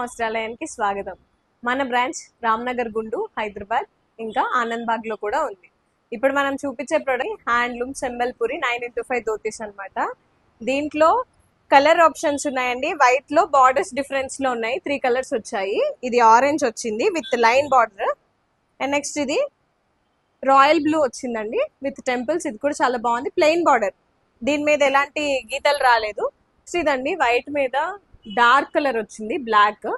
వస్త్రాలయానికి స్వాగతం. మన బ్రాంచ్ రామ్నగర్ గుండు హైదరాబాద్ ఇంకా ఆనంద్ లో కూడా ఉంది. ఇప్పుడు మనం చూపించే ప్రోడక్ట్ హ్యాండ్లూమ్ సెంబల్పురి 9x5 ధోతీస్ అన్నమాట. దీంట్లో కలర్ ఆప్షన్స్ ఉన్నాయండి. వైట్ లో బార్డర్స్ డిఫరెన్స్ లో ఉన్నాయి. 3 కలర్స్ వచ్చాయి. ఇది ఆరెంజ్ వచ్చింది with line border. And next ఇది రాయల్ బ్లూ వచ్చిందండి విత్ టెంపుల్స్. ఇది కూడా చాలా బాగుంది. ప్లెయిన్ బార్డర్, దీని మీద ఎలాంటి గీతలు రాలేదు. ఇదండి వైట్ మీద డార్క్ కలర్ వచ్చింది, బ్లాక్.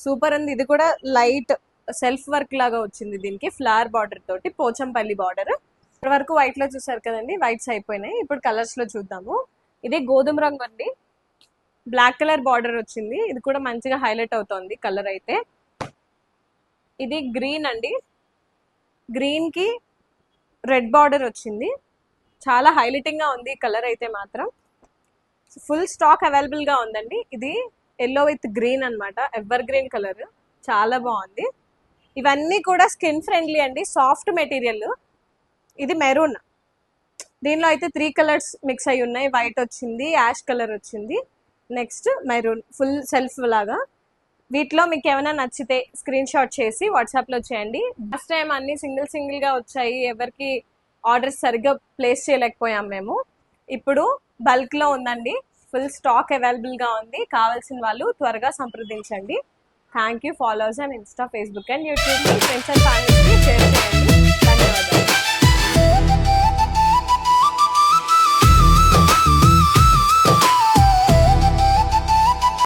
సూపర్ ఉంది. ఇది కూడా లైట్ సెల్ఫ్ వర్క్ లాగా వచ్చింది. దీనికి ఫ్లవర్ బార్డర్ తోటి పోచంపల్లి బార్డర్. ఇప్పటి వరకు వైట్ లో చూసారు కదండి, వైట్స్ అయిపోయినాయి. ఇప్పుడు కలర్స్ లో చూద్దాము. ఇది గోధుమ రంగు అండి, బ్లాక్ కలర్ బార్డర్ వచ్చింది. ఇది కూడా మంచిగా హైలైట్ అవుతోంది కలర్ అయితే. ఇది గ్రీన్ అండి, గ్రీన్ కి రెడ్ బార్డర్ వచ్చింది. చాలా హైలైటింగ్ గా ఉంది కలర్ అయితే మాత్రం. ఫుల్ స్టాక్ అవైలబుల్ గా ఉందండి. ఇది ఎల్లో విత్ గ్రీన్ అన్నమాట, ఎవర్ గ్రీన్ కలర్. చాలా బాగుంది. ఇవన్నీ కూడా స్కిన్ ఫ్రెండ్లీ అండి, సాఫ్ట్ మెటీరియల్. ఇది మెరూన్, దీనిలో అయితే 3 కలర్స్ మిక్స్ అయి ఉన్నాయి. వైట్ వచ్చింది, యాష్ కలర్ వచ్చింది, నెక్స్ట్ మెరూన్, ఫుల్ సెల్ఫ్ లాగా. వీటిలో మీకు ఏమైనా నచ్చితే స్క్రీన్ షాట్ చేసి వాట్సాప్ లో చేయండి. ఫస్ట్ టైం అన్ని సింగిల్ గా వచ్చాయి, ఎవరికి ఆర్డర్స్ సరిగ్గా ప్లేస్ చేయలేకపోయాం మేము. ఇప్పుడు బల్క్ లో ఉందండి, ఫుల్ స్టాక్ అవైలబుల్ గా ఉంది. కావాల్సిన వాళ్ళు త్వరగా సంప్రదించండి. Thank you. Followers and Insta, Facebook and YouTube friends and ఫ్యామిలీకి షేర్ చేయండి.